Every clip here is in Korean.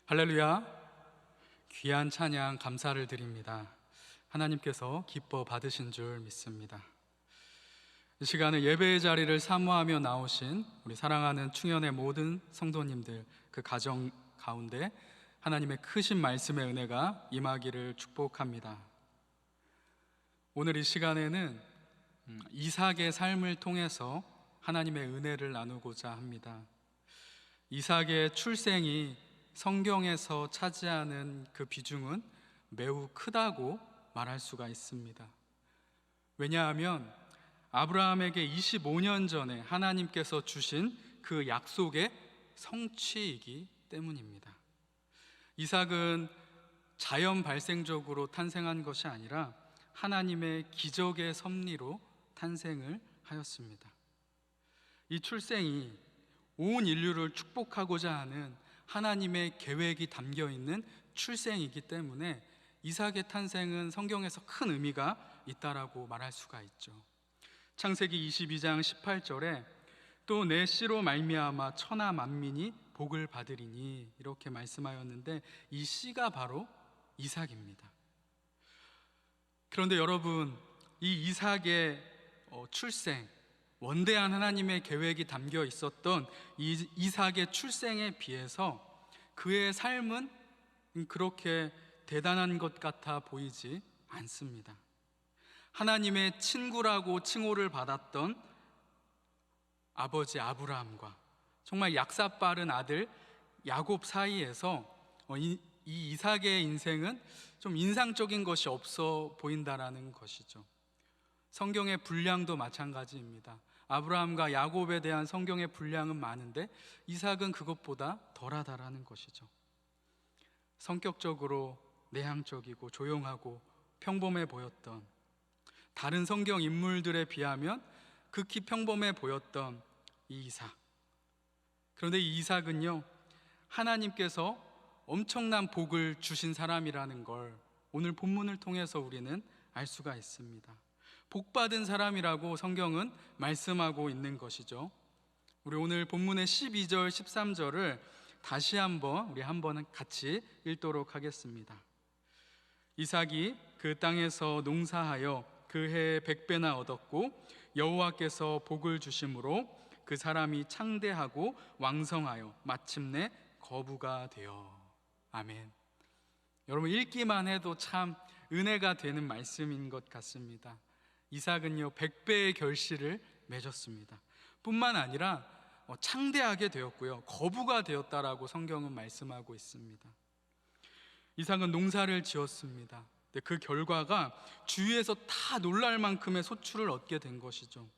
할렐루야. 귀한 찬양 감사를 드립니다. 하나님께서 기뻐 받으신 줄 믿습니다. 이 시간에 예배의 자리를 사모하며 나오신 우리 사랑하는 충현의 모든 성도님들, 그 가정 가운데 하나님의 크신 말씀의 은혜가 임하기를 축복합니다. 오늘 이 시간에는 이삭의 삶을 통해서 하나님의 은혜를 나누고자 합니다. 이삭의 출생이 성경에서 차지하는 그 비중은 매우 크다고 말할 수가 있습니다. 왜냐하면 아브라함에게 25년 전에 하나님께서 주신 그 약속의 성취이기 때문입니다. 이삭은 자연 발생적으로 탄생한 것이 아니라 하나님의 기적의 섭리로 탄생을 하였습니다. 이 출생이 온 인류를 축복하고자 하는 하나님의 계획이 담겨 있는 출생이기 때문에 이삭의 탄생은 성경에서 큰 의미가 있다라고 말할 수가 있죠. 창세기 22장 18절에 또 내 씨로 말미암아 천하 만민이 복을 받으리니 이렇게 말씀하였는데, 이 씨가 바로 이삭입니다. 그런데 여러분, 이 이삭의 출생, 원대한 하나님의 계획이 담겨 있었던 이 이삭의 출생에 비해서 그의 삶은 그렇게 대단한 것 같아 보이지 않습니다. 하나님의 친구라고 칭호를 받았던 아버지 아브라함과 정말 약사 빠른 아들 야곱 사이에서 이 이삭의 인생은 좀 인상적인 것이 없어 보인다라는 것이죠. 성경의 분량도 마찬가지입니다. 아브라함과 야곱에 대한 성경의 분량은 많은데 이삭은 그것보다 덜하다라는 것이죠. 성격적으로 내향적이고 조용하고 평범해 보였던, 다른 성경 인물들에 비하면 극히 평범해 보였던 이 이삭. 그런데 이 이삭은요, 하나님께서 엄청난 복을 주신 사람이라는 걸 오늘 본문을 통해서 우리는 알 수가 있습니다. 복받은 사람이라고 성경은 말씀하고 있는 것이죠. 우리 오늘 본문의 12절, 13절을 다시 한번 같이 읽도록 하겠습니다. 이삭이 그 땅에서 농사하여 그 해에 100배나 얻었고 여호와께서 복을 주심으로 그 사람이 창대하고 왕성하여 마침내 거부가 되어. 아멘. 여러분, 읽기만 해도 참 은혜가 되는 말씀인 것 같습니다. 이삭은요 100배의 결실을 맺었습니다. 뿐만 아니라 창대하게 되었고요, 거부가 되었다라고 성경은 말씀하고 있습니다. 이삭은 농사를 지었습니다. 근데 그 결과가 주위에서 다 놀랄 만큼의 소출을 얻게 된 것이죠.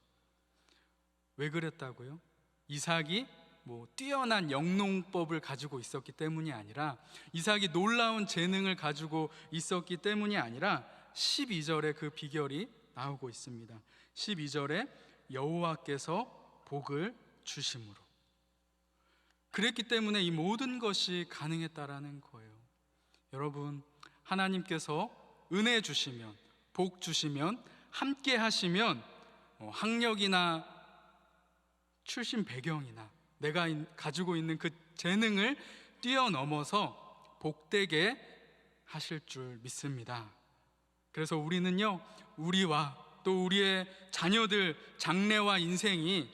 왜 그랬다고요? 이삭이 뛰어난 영농법을 가지고 있었기 때문이 아니라, 이삭이 놀라운 재능을 가지고 있었기 때문이 아니라 12절에 그 비결이 나오고 있습니다. 12절에 여호와께서 복을 주심으로. 그랬기 때문에 이 모든 것이 가능했다라는 거예요. 여러분, 하나님께서 은혜 주시면, 복 주시면, 함께 하시면 학력이나 출신 배경이나 내가 가지고 있는 그 재능을 뛰어넘어서 복되게 하실 줄 믿습니다. 그래서 우리는요, 우리와 또 우리의 자녀들 장래와 인생이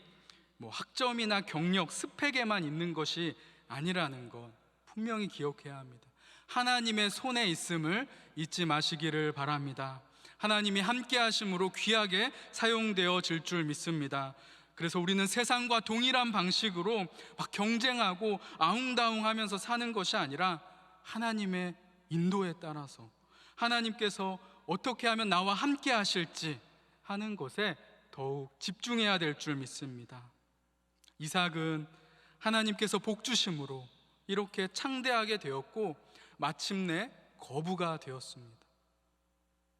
학점이나 경력, 스펙에만 있는 것이 아니라는 것 분명히 기억해야 합니다. 하나님의 손에 있음을 잊지 마시기를 바랍니다. 하나님이 함께 하심으로 귀하게 사용되어질 줄 믿습니다. 그래서 우리는 세상과 동일한 방식으로 막 경쟁하고 아웅다웅하면서 사는 것이 아니라 하나님의 인도에 따라서 하나님께서 어떻게 하면 나와 함께 하실지 하는 것에 더욱 집중해야 될 줄 믿습니다. 이삭은 하나님께서 복 주심으로 이렇게 창대하게 되었고 마침내 거부가 되었습니다.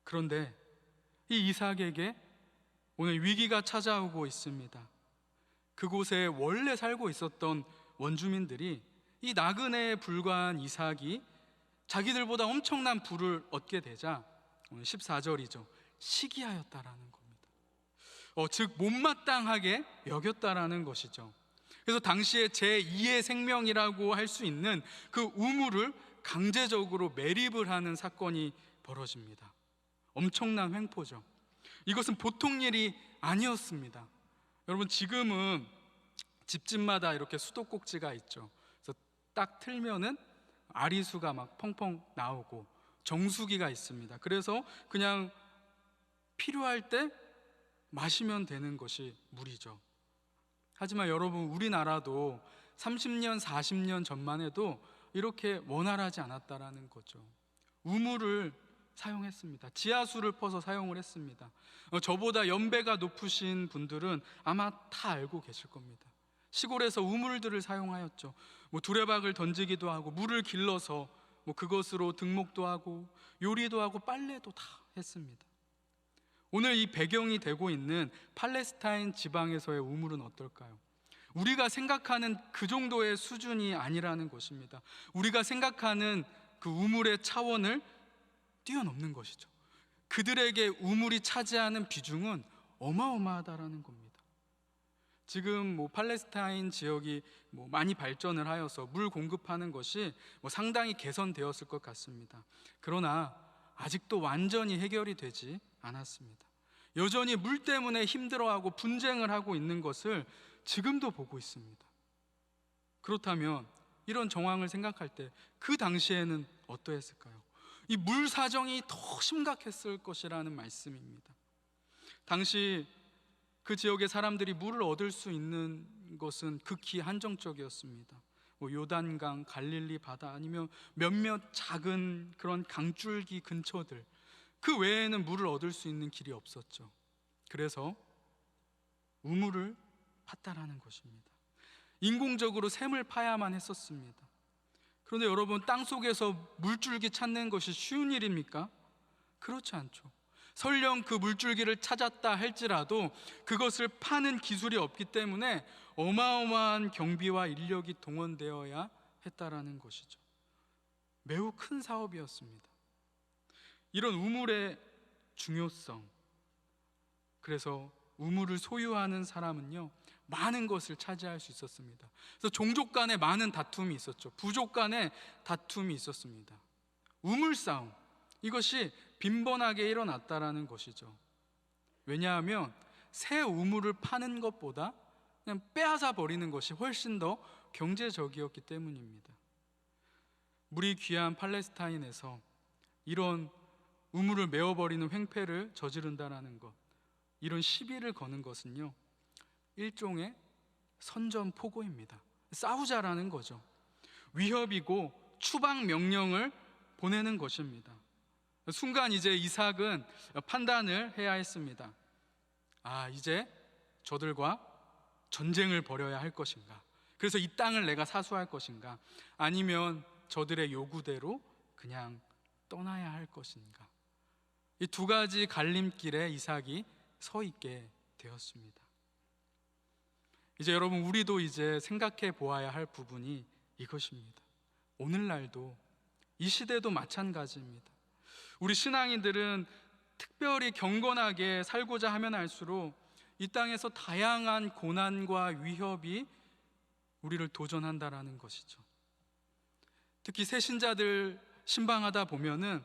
그런데 이 이삭에게 오늘 위기가 찾아오고 있습니다. 그곳에 원래 살고 있었던 원주민들이 이 나그네에 불과한 이삭이 자기들보다 엄청난 부를 얻게 되자 오늘 14절이죠. 시기하였다라는 겁니다. 즉 못마땅하게 여겼다라는 것이죠. 그래서 당시에 제2의 생명이라고 할 수 있는 그 우물을 강제적으로 매립을 하는 사건이 벌어집니다. 엄청난 횡포죠. 이것은 보통 일이 아니었습니다. 여러분, 지금은 집집마다 이렇게 수도꼭지가 있죠. 그래서 딱 틀면은 아리수가 막 펑펑 나오고 정수기가 있습니다. 그래서 그냥 필요할 때 마시면 되는 것이 물이죠. 하지만 여러분, 우리나라도 30년, 40년 전만 해도 이렇게 원활하지 않았다라는 거죠. 우물을 사용했습니다. 지하수를 퍼서 사용을 했습니다. 저보다 연배가 높으신 분들은 아마 다 알고 계실 겁니다. 시골에서 우물들을 사용하였죠. 두레박을 던지기도 하고 물을 길러서 그것으로 등목도 하고 요리도 하고 빨래도 다 했습니다. 오늘 이 배경이 되고 있는 팔레스타인 지방에서의 우물은 어떨까요? 우리가 생각하는 그 정도의 수준이 아니라는 것입니다. 우리가 생각하는 그 우물의 차원을 뛰어넘는 것이죠. 그들에게 우물이 차지하는 비중은 어마어마하다라는 겁니다. 지금 팔레스타인 지역이 많이 발전을 하여서 물 공급하는 것이 상당히 개선되었을 것 같습니다. 그러나 아직도 완전히 해결이 되지 않았습니다. 여전히 물 때문에 힘들어하고 분쟁을 하고 있는 것을 지금도 보고 있습니다. 그렇다면 이런 정황을 생각할 때 그 당시에는 어떠했을까요? 이 물 사정이 더 심각했을 것이라는 말씀입니다. 당시 그 지역의 사람들이 물을 얻을 수 있는 것은 극히 한정적이었습니다. 요단강, 갈릴리 바다, 아니면 몇몇 작은 그런 강줄기 근처들, 그 외에는 물을 얻을 수 있는 길이 없었죠. 그래서 우물을 팠다라는 것입니다. 인공적으로 샘을 파야만 했었습니다. 그런데 여러분, 땅속에서 물줄기 찾는 것이 쉬운 일입니까? 그렇지 않죠. 설령 그 물줄기를 찾았다 할지라도 그것을 파는 기술이 없기 때문에 어마어마한 경비와 인력이 동원되어야 했다라는 것이죠. 매우 큰 사업이었습니다. 이런 우물의 중요성, 그래서 우물을 소유하는 사람은요, 많은 것을 차지할 수 있었습니다. 그래서 종족 간에 많은 다툼이 있었죠. 부족 간에 다툼이 있었습니다. 우물 싸움, 이것이 빈번하게 일어났다라는 것이죠. 왜냐하면 새 우물을 파는 것보다 그냥 빼앗아 버리는 것이 훨씬 더 경제적이었기 때문입니다. 물이 귀한 팔레스타인에서 이런 우물을 메워버리는 횡패를 저지른다라는 것, 이런 시비를 거는 것은요, 일종의 선전포고입니다. 싸우자라는 거죠. 위협이고 추방 명령을 보내는 것입니다. 순간 이제 이삭은 판단을 해야 했습니다. 이제 저들과 전쟁을 벌여야 할 것인가, 그래서 이 땅을 내가 사수할 것인가, 아니면 저들의 요구대로 그냥 떠나야 할 것인가. 이 두 가지 갈림길에 이삭이 서 있게 되었습니다. 이제 여러분, 우리도 이제 생각해 보아야 할 부분이 이것입니다. 오늘날도, 이 시대도 마찬가지입니다. 우리 신앙인들은 특별히 경건하게 살고자 하면 할수록 이 땅에서 다양한 고난과 위협이 우리를 도전한다라는 것이죠. 특히 새신자들 신방하다 보면은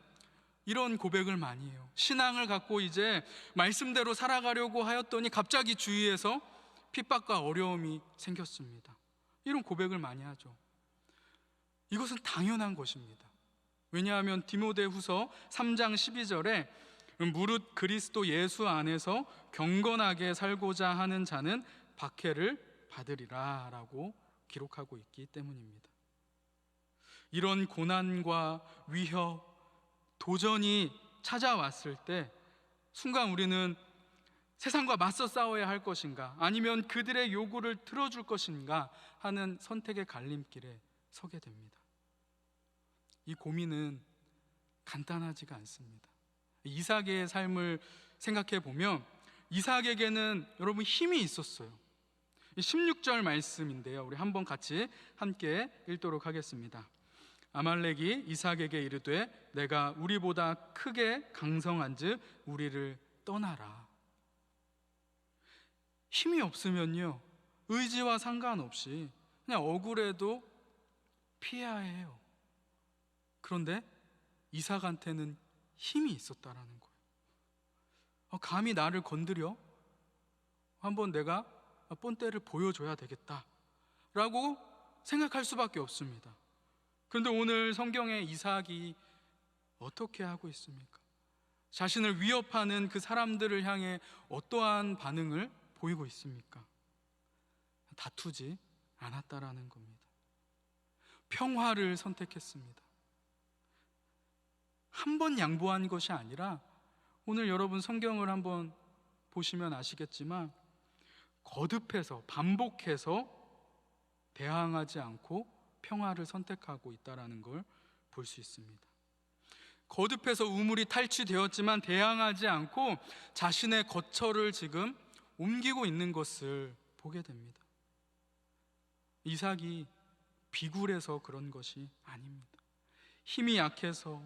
이런 고백을 많이 해요. 신앙을 갖고 이제 말씀대로 살아가려고 하였더니 갑자기 주위에서 핍박과 어려움이 생겼습니다. 이런 고백을 많이 하죠. 이것은 당연한 것입니다. 왜냐하면 디모데후서 3장 12절에 무릇 그리스도 예수 안에서 경건하게 살고자 하는 자는 박해를 받으리라 라고 기록하고 있기 때문입니다. 이런 고난과 위협, 도전이 찾아왔을 때 순간 우리는 세상과 맞서 싸워야 할 것인가, 아니면 그들의 요구를 들어줄 것인가 하는 선택의 갈림길에 서게 됩니다. 이 고민은 간단하지가 않습니다. 이삭의 삶을 생각해 보면 이삭에게는 여러분 힘이 있었어요. 16절 말씀인데요, 우리 한번 같이 함께 읽도록 하겠습니다. 아말렉이 이삭에게 이르되 내가 우리보다 크게 강성한즉 우리를 떠나라. 힘이 없으면요, 의지와 상관없이 그냥 억울해도 피해야 해요. 그런데 이삭한테는 힘이 있었다라는 거예요. 감히 나를 건드려? 한번 내가 본때를 보여줘야 되겠다라고 생각할 수밖에 없습니다. 그런데 오늘 성경에 이삭이 어떻게 하고 있습니까? 자신을 위협하는 그 사람들을 향해 어떠한 반응을 보이고 있습니까? 다투지 않았다라는 겁니다. 평화를 선택했습니다. 한 번 양보한 것이 아니라, 오늘 여러분 성경을 한번 보시면 아시겠지만 거듭해서 반복해서 대항하지 않고 평화를 선택하고 있다는 걸 볼 수 있습니다. 거듭해서 우물이 탈취되었지만 대항하지 않고 자신의 거처를 지금 옮기고 있는 것을 보게 됩니다. 이삭이 비굴해서 그런 것이 아닙니다. 힘이 약해서,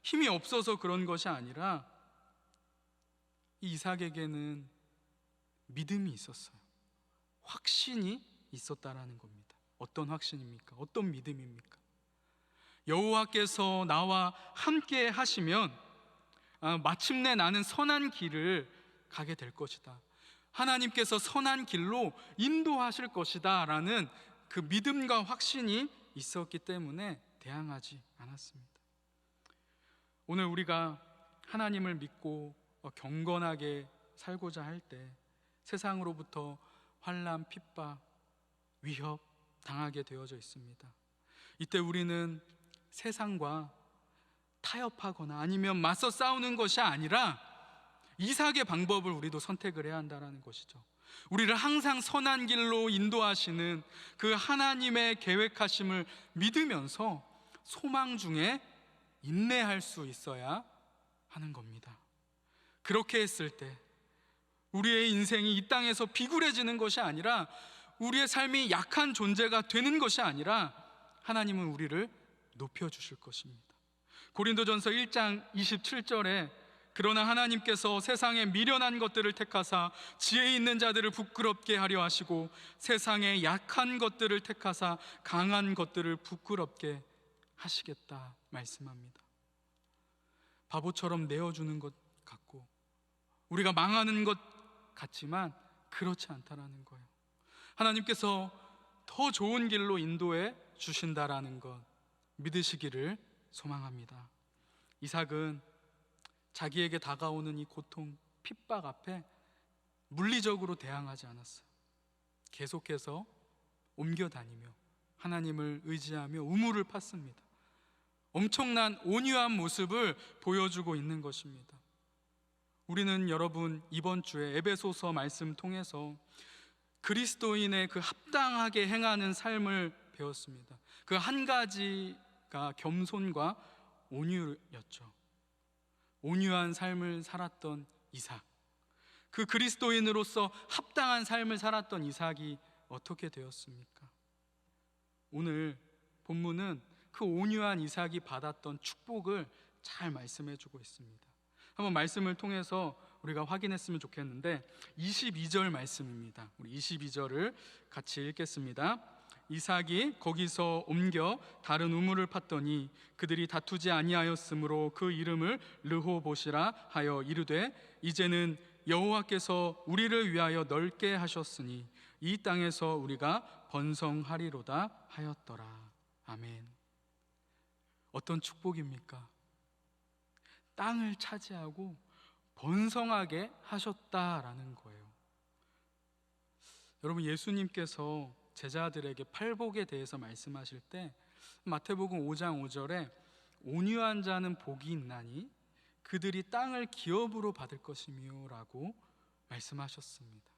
힘이 없어서 그런 것이 아니라 이 이삭에게는 믿음이 있었어요. 확신이 있었다라는 겁니다. 어떤 확신입니까? 어떤 믿음입니까? 여호와께서 나와 함께 하시면 마침내 나는 선한 길을 가게 될 것이다. 하나님께서 선한 길로 인도하실 것이다 라는 그 믿음과 확신이 있었기 때문에 대항하지 않았습니다. 오늘 우리가 하나님을 믿고 경건하게 살고자 할 때 세상으로부터 환난, 핍박, 위협 당하게 되어져 있습니다. 이때 우리는 세상과 타협하거나 아니면 맞서 싸우는 것이 아니라 이삭의 방법을 우리도 선택을 해야 한다는 것이죠. 우리를 항상 선한 길로 인도하시는 그 하나님의 계획하심을 믿으면서 소망 중에 인내할 수 있어야 하는 겁니다. 그렇게 했을 때 우리의 인생이 이 땅에서 비굴해지는 것이 아니라, 우리의 삶이 약한 존재가 되는 것이 아니라 하나님은 우리를 높여주실 것입니다. 고린도전서 1장 27절에 그러나 하나님께서 세상에 미련한 것들을 택하사 지혜 있는 자들을 부끄럽게 하려 하시고 세상에 약한 것들을 택하사 강한 것들을 부끄럽게 하시겠다 말씀합니다. 바보처럼 내어주는 것 같고 우리가 망하는 것 같지만 그렇지 않다라는 거예요. 하나님께서 더 좋은 길로 인도해 주신다라는 것 믿으시기를 소망합니다. 이삭은 자기에게 다가오는 이 고통, 핍박 앞에 물리적으로 대항하지 않았어요. 계속해서 옮겨다니며 하나님을 의지하며 우물을 팠습니다. 엄청난 온유한 모습을 보여주고 있는 것입니다. 우리는 여러분 이번 주에 에베소서 말씀 통해서 그리스도인의 그 합당하게 행하는 삶을 배웠습니다. 그 한 가지가 겸손과 온유였죠. 온유한 삶을 살았던 이삭, 그 그리스도인으로서 합당한 삶을 살았던 이삭이 어떻게 되었습니까? 오늘 본문은 그 온유한 이삭이 받았던 축복을 잘 말씀해 주고 있습니다. 한번 말씀을 통해서 우리가 확인했으면 좋겠는데 22절 말씀입니다. 우리 22절을 같이 읽겠습니다. 이삭이 거기서 옮겨 다른 우물을 팠더니 그들이 다투지 아니하였으므로 그 이름을 르호봇이라 하여 이르되 이제는 여호와께서 우리를 위하여 넓게 하셨으니 이 땅에서 우리가 번성하리로다 하였더라. 아멘. 어떤 축복입니까? 땅을 차지하고 번성하게 하셨다라는 거예요. 여러분, 예수님께서 제자들에게 팔복에 대해서 말씀하실 때 마태복음 5장 5절에 온유한 자는 복이 있나니 그들이 땅을 기업으로 받을 것이며 라고 말씀하셨습니다.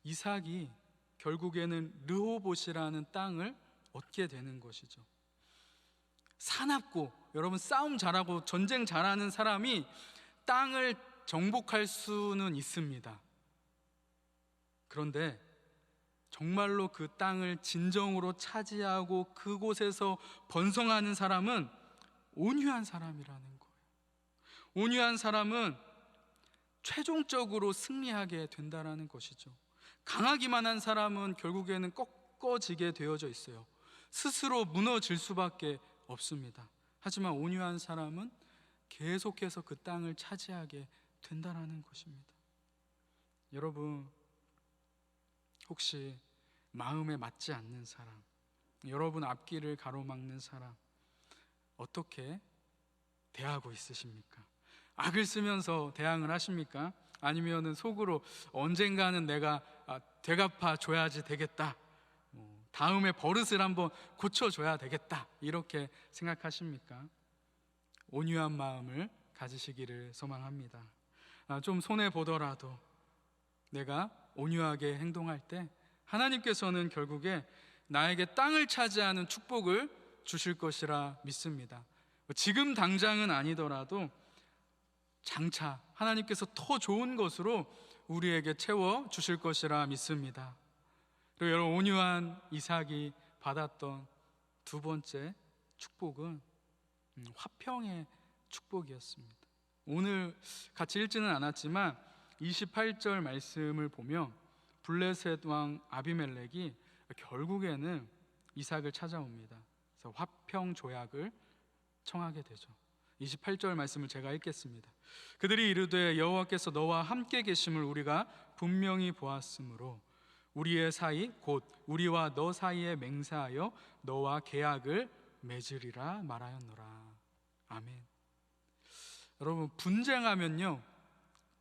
이삭이 결국에는 르호봇이라는 땅을 얻게 되는 것이죠. 사납고, 여러분 싸움 잘하고 전쟁 잘하는 사람이 땅을 정복할 수는 있습니다. 그런데 정말로 그 땅을 진정으로 차지하고 그곳에서 번성하는 사람은 온유한 사람이라는 거예요. 온유한 사람은 최종적으로 승리하게 된다라는 것이죠. 강하기만 한 사람은 결국에는 꺾어지게 되어져 있어요. 스스로 무너질 수밖에 없습니다. 하지만 온유한 사람은 계속해서 그 땅을 차지하게 된다는 것입니다. 여러분, 혹시 마음에 맞지 않는 사람, 여러분 앞길을 가로막는 사람, 어떻게 대하고 있으십니까? 악을 쓰면서 대항을 하십니까? 아니면은 속으로 언젠가는 내가 되갚아 줘야지 되겠다, 다음에 버릇을 한번 고쳐줘야 되겠다, 이렇게 생각하십니까? 온유한 마음을 가지시기를 소망합니다. 좀 손해보더라도 내가 온유하게 행동할 때 하나님께서는 결국에 나에게 땅을 차지하는 축복을 주실 것이라 믿습니다. 지금 당장은 아니더라도 장차 하나님께서 더 좋은 것으로 우리에게 채워 주실 것이라 믿습니다. 그리고 여러분, 온유한 이삭이 받았던 두 번째 축복은 화평의 축복이었습니다. 오늘 같이 읽지는 않았지만 28절 말씀을 보면 블레셋 왕 아비멜렉이 결국에는 이삭을 찾아옵니다. 그래서 화평 조약을 청하게 되죠. 28절 말씀을 제가 읽겠습니다. 그들이 이르되 여호와께서 너와 함께 계심을 우리가 분명히 보았으므로 우리의 사이 곧 우리와 너 사이에 맹세하여 너와 계약을 맺으리라 말하였노라. 아멘. 여러분, 분쟁하면요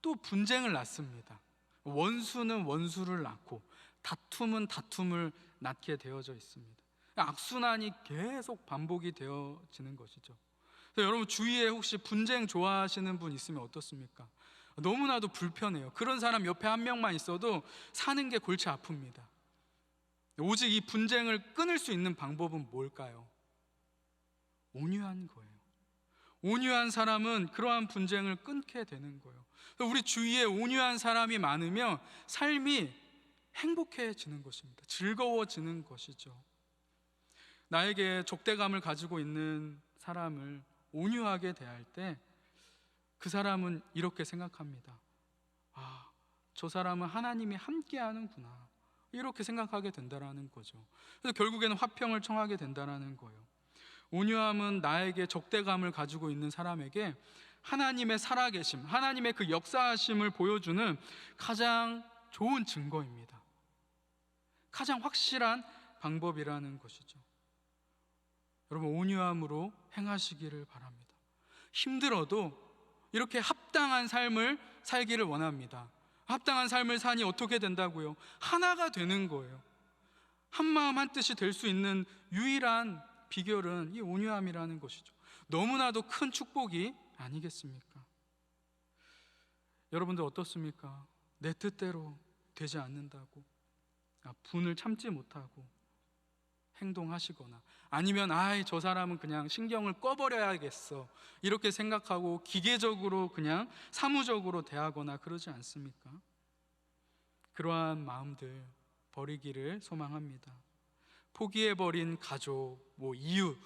또 분쟁을 낳습니다. 원수는 원수를 낳고 다툼은 다툼을 낳게 되어져 있습니다. 악순환이 계속 반복이 되어지는 것이죠. 그래서 여러분, 주위에 혹시 분쟁 좋아하시는 분 있으면 어떻습니까? 너무나도 불편해요. 그런 사람 옆에 한 명만 있어도 사는 게 골치 아픕니다. 오직 이 분쟁을 끊을 수 있는 방법은 뭘까요? 온유한 거예요. 온유한 사람은 그러한 분쟁을 끊게 되는 거예요. 우리 주위에 온유한 사람이 많으면 삶이 행복해지는 것입니다. 즐거워지는 것이죠. 나에게 적대감을 가지고 있는 사람을 온유하게 대할 때 그 사람은 이렇게 생각합니다. 저 사람은 하나님이 함께 하는구나, 이렇게 생각하게 된다는 거죠. 그래서 결국에는 화평을 청하게 된다는 거예요. 온유함은 나에게 적대감을 가지고 있는 사람에게 하나님의 살아계심, 하나님의 그 역사하심을 보여주는 가장 좋은 증거입니다. 가장 확실한 방법이라는 것이죠. 여러분, 온유함으로 행하시기를 바랍니다. 힘들어도 이렇게 합당한 삶을 살기를 원합니다. 합당한 삶을 사니 어떻게 된다고요? 하나가 되는 거예요. 한마음 한뜻이 될 수 있는 유일한 비결은 이 온유함이라는 것이죠. 너무나도 큰 축복이 아니겠습니까? 여러분들 어떻습니까? 내 뜻대로 되지 않는다고 분을 참지 못하고 행동하시거나, 아니면 저 사람은 그냥 신경을 꺼버려야겠어, 이렇게 생각하고 기계적으로 그냥 사무적으로 대하거나 그러지 않습니까? 그러한 마음들 버리기를 소망합니다. 포기해버린 가족, 이웃,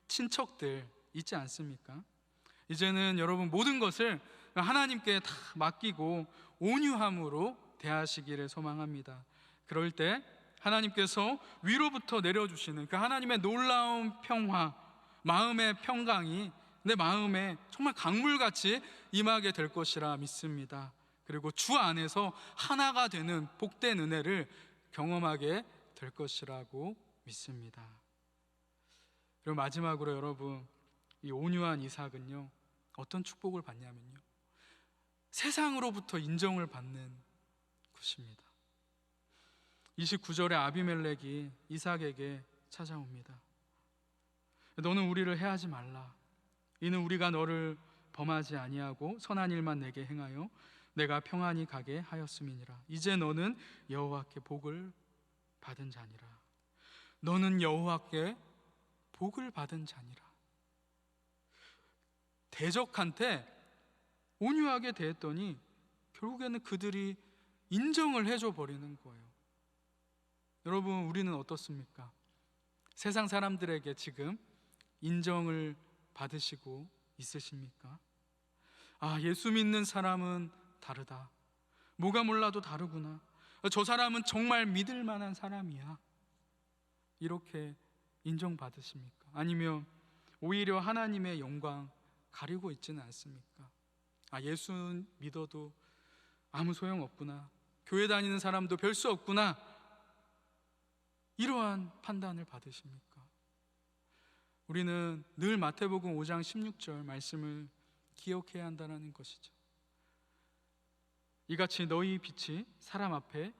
친척들 있지 않습니까? 이제는 여러분 모든 것을 하나님께 다 맡기고 온유함으로 대하시기를 소망합니다. 그럴 때 하나님께서 위로부터 내려주시는 그 하나님의 놀라운 평화, 마음의 평강이 내 마음에 정말 강물같이 임하게 될 것이라 믿습니다. 그리고 주 안에서 하나가 되는 복된 은혜를 경험하게 될 것이라고 믿습니다. 그리고 마지막으로 여러분, 이 온유한 이삭은요 어떤 축복을 받냐면요, 세상으로부터 인정을 받는 것입니다. 29절에 아비멜렉이 이삭에게 찾아옵니다. 너는 우리를 해하지 말라. 이는 우리가 너를 범하지 아니하고 선한 일만 내게 행하여 내가 평안히 가게 하였음이니라. 이제 너는 여호와께 복을 받은 자니라. 너는 여호와께 복을 받은 자니라. 대적한테 온유하게 대했더니 결국에는 그들이 인정을 해줘 버리는 거예요. 여러분, 우리는 어떻습니까? 세상 사람들에게 지금 인정을 받으시고 있으십니까? 예수 믿는 사람은 다르다, 뭐가 몰라도 다르구나, 저 사람은 정말 믿을 만한 사람이야, 이렇게 인정받으십니까? 아니면 오히려 하나님의 영광 가리고 있지는 않습니까? 예수 믿어도 아무 소용없구나, 교회 다니는 사람도 별 수 없구나, 이러한 판단을 받으십니까? 우리는 늘 마태복음 5장 16절 말씀을 기억해야 한다는 것이죠. 이같이 너희 빛이 사람 앞에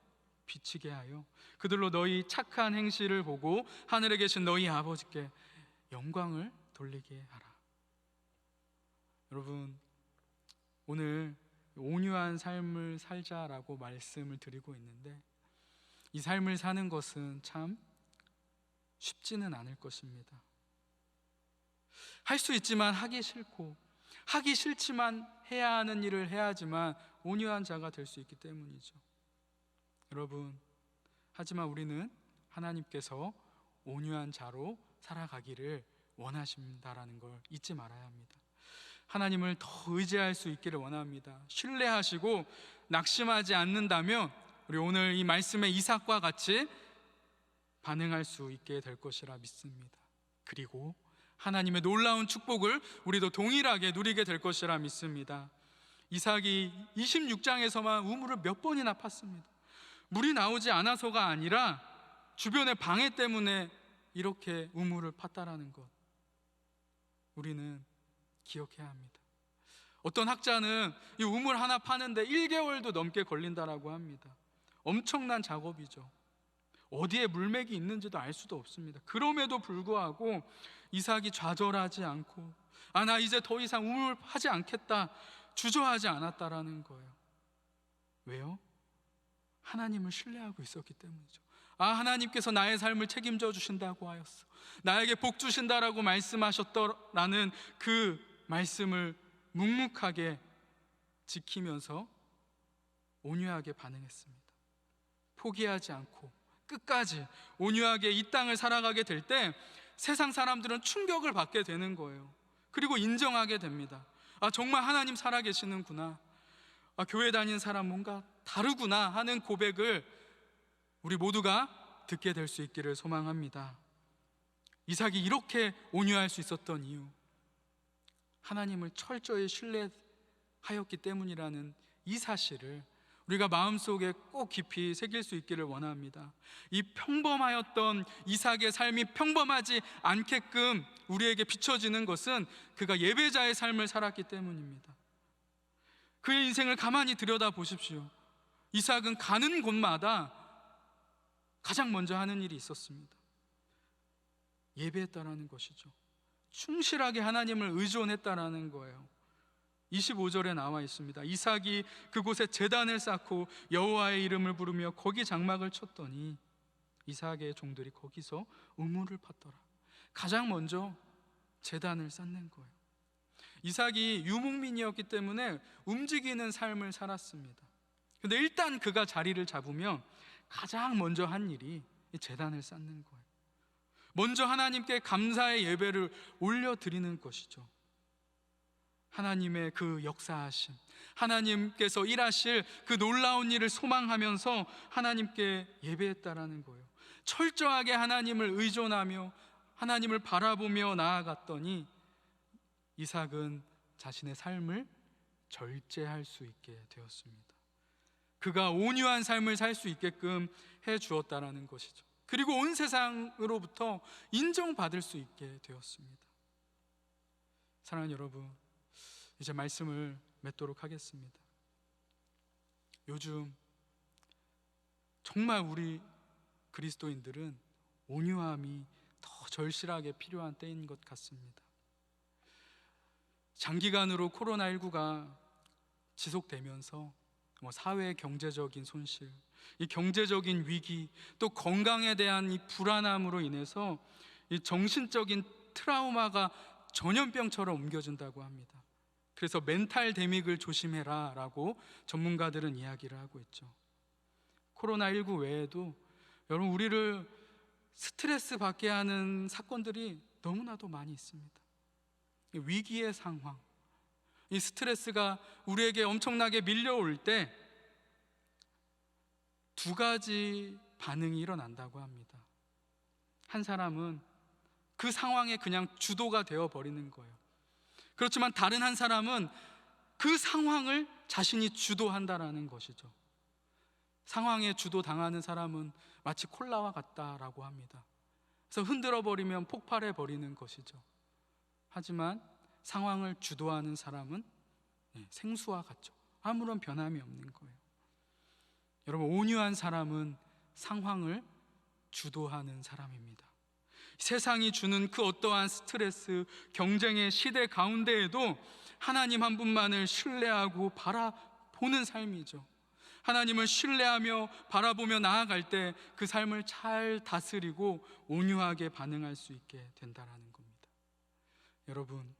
비치게 하여 그들로 너희 착한 행실을 보고 하늘에 계신 너희 아버지께 영광을 돌리게 하라. 여러분, 오늘 온유한 삶을 살자라고 말씀을 드리고 있는데, 이 삶을 사는 것은 참 쉽지는 않을 것입니다. 할 수 있지만 하기 싫고, 하기 싫지만 해야 하는 일을 해야지만 온유한 자가 될 수 있기 때문이죠. 여러분, 하지만 우리는 하나님께서 온유한 자로 살아가기를 원하신다라는 걸 잊지 말아야 합니다. 하나님을 더 의지할 수 있기를 원합니다. 신뢰하시고 낙심하지 않는다면 우리 오늘 이 말씀의 이삭과 같이 반응할 수 있게 될 것이라 믿습니다. 그리고 하나님의 놀라운 축복을 우리도 동일하게 누리게 될 것이라 믿습니다. 이삭이 26장에서만 우물을 몇 번이나 팠습니다. 물이 나오지 않아서가 아니라 주변의 방해 때문에 이렇게 우물을 팠다라는 것, 우리는 기억해야 합니다. 어떤 학자는 이 우물 하나 파는데 1개월도 넘게 걸린다라고 합니다. 엄청난 작업이죠. 어디에 물맥이 있는지도 알 수도 없습니다. 그럼에도 불구하고 이삭이 좌절하지 않고 나 이제 더 이상 우물 하지 않겠다, 주저하지 않았다라는 거예요. 왜요? 하나님을 신뢰하고 있었기 때문이죠. 하나님께서 나의 삶을 책임져 주신다고 하였어, 나에게 복 주신다라고 말씀하셨더라는 그 말씀을 묵묵하게 지키면서 온유하게 반응했습니다. 포기하지 않고 끝까지 온유하게 이 땅을 살아가게 될 때 세상 사람들은 충격을 받게 되는 거예요. 그리고 인정하게 됩니다. 정말 하나님 살아계시는구나, 교회 다니는 사람 뭔가 다르구나 하는 고백을 우리 모두가 듣게 될 수 있기를 소망합니다. 이삭이 이렇게 온유할 수 있었던 이유, 하나님을 철저히 신뢰하였기 때문이라는 이 사실을 우리가 마음속에 꼭 깊이 새길 수 있기를 원합니다. 이 평범하였던 이삭의 삶이 평범하지 않게끔 우리에게 비춰지는 것은 그가 예배자의 삶을 살았기 때문입니다. 그의 인생을 가만히 들여다 보십시오. 이삭은 가는 곳마다 가장 먼저 하는 일이 있었습니다. 예배했다라는 것이죠. 충실하게 하나님을 의존했다라는 거예요. 25절에 나와 있습니다. 이삭이 그곳에 제단을 쌓고 여호와의 이름을 부르며 거기 장막을 쳤더니 이삭의 종들이 거기서 우물을 팠더라. 가장 먼저 제단을 쌓는 거예요. 이삭이 유목민이었기 때문에 움직이는 삶을 살았습니다. 근데 일단 그가 자리를 잡으면 가장 먼저 한 일이 제단을 쌓는 거예요. 먼저 하나님께 감사의 예배를 올려드리는 것이죠. 하나님의 그 역사하심, 하나님께서 일하실 그 놀라운 일을 소망하면서 하나님께 예배했다라는 거예요. 철저하게 하나님을 의존하며 하나님을 바라보며 나아갔더니 이삭은 자신의 삶을 절제할 수 있게 되었습니다. 그가 온유한 삶을 살 수 있게끔 해 주었다라는 것이죠. 그리고 온 세상으로부터 인정받을 수 있게 되었습니다. 사랑하는 여러분, 이제 말씀을 맺도록 하겠습니다. 요즘 정말 우리 그리스도인들은 온유함이 더 절실하게 필요한 때인 것 같습니다. 장기간으로 코로나19가 지속되면서 사회 경제적인 손실, 이 경제적인 위기, 또 건강에 대한 이 불안함으로 인해서 이 정신적인 트라우마가 전염병처럼 옮겨진다고 합니다. 그래서 멘탈 데믹을 조심해라 라고 전문가들은 이야기를 하고 있죠. 코로나19 외에도 여러분, 우리를 스트레스 받게 하는 사건들이 너무나도 많이 있습니다. 위기의 상황, 이 스트레스가 우리에게 엄청나게 밀려올 때 두 가지 반응이 일어난다고 합니다. 한 사람은 그 상황에 그냥 주도가 되어 버리는 거예요. 그렇지만 다른 한 사람은 그 상황을 자신이 주도한다라는 것이죠. 상황에 주도당하는 사람은 마치 콜라와 같다라고 합니다. 그래서 흔들어 버리면 폭발해 버리는 것이죠. 하지만 상황을 주도하는 사람은 생수와 같죠. 아무런 변함이 없는 거예요. 여러분, 온유한 사람은 상황을 주도하는 사람입니다. 세상이 주는 그 어떠한 스트레스, 경쟁의 시대 가운데에도 하나님 한 분만을 신뢰하고 바라보는 삶이죠. 하나님을 신뢰하며 바라보며 나아갈 때 그 삶을 잘 다스리고 온유하게 반응할 수 있게 된다는 겁니다. 여러분,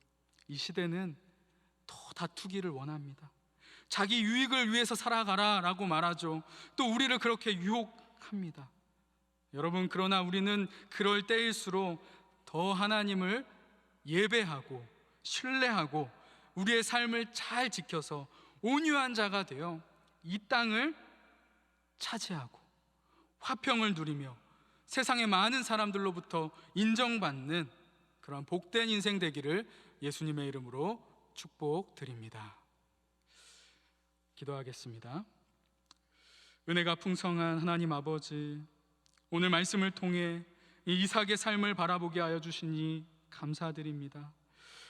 이 시대는 더 다투기를 원합니다. 자기 유익을 위해서 살아가라 라고 말하죠. 또 우리를 그렇게 유혹합니다. 여러분, 그러나 우리는 그럴 때일수록 더 하나님을 예배하고 신뢰하고 우리의 삶을 잘 지켜서 온유한 자가 되어 이 땅을 차지하고 화평을 누리며 세상의 많은 사람들로부터 인정받는 그런 복된 인생 되기를 예수님의 이름으로 축복드립니다. 기도하겠습니다. 은혜가 풍성한 하나님 아버지, 오늘 말씀을 통해 이 이삭의 삶을 바라보게 하여 주시니 감사드립니다.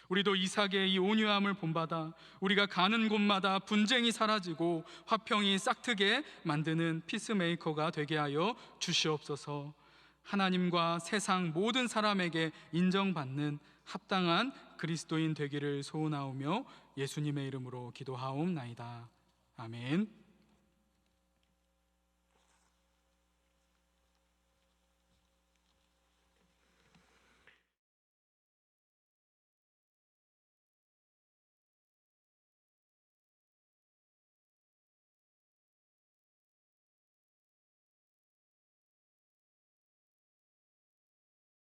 우리도 이삭의 이 온유함을 본받아 우리가 가는 곳마다 분쟁이 사라지고 화평이 싹트게 만드는 피스메이커가 되게 하여 주시옵소서. 하나님과 세상 모든 사람에게 인정받는 합당한 그리스도인 되기를 소원하오며 예수님의 이름으로 기도하옵나이다. 아멘.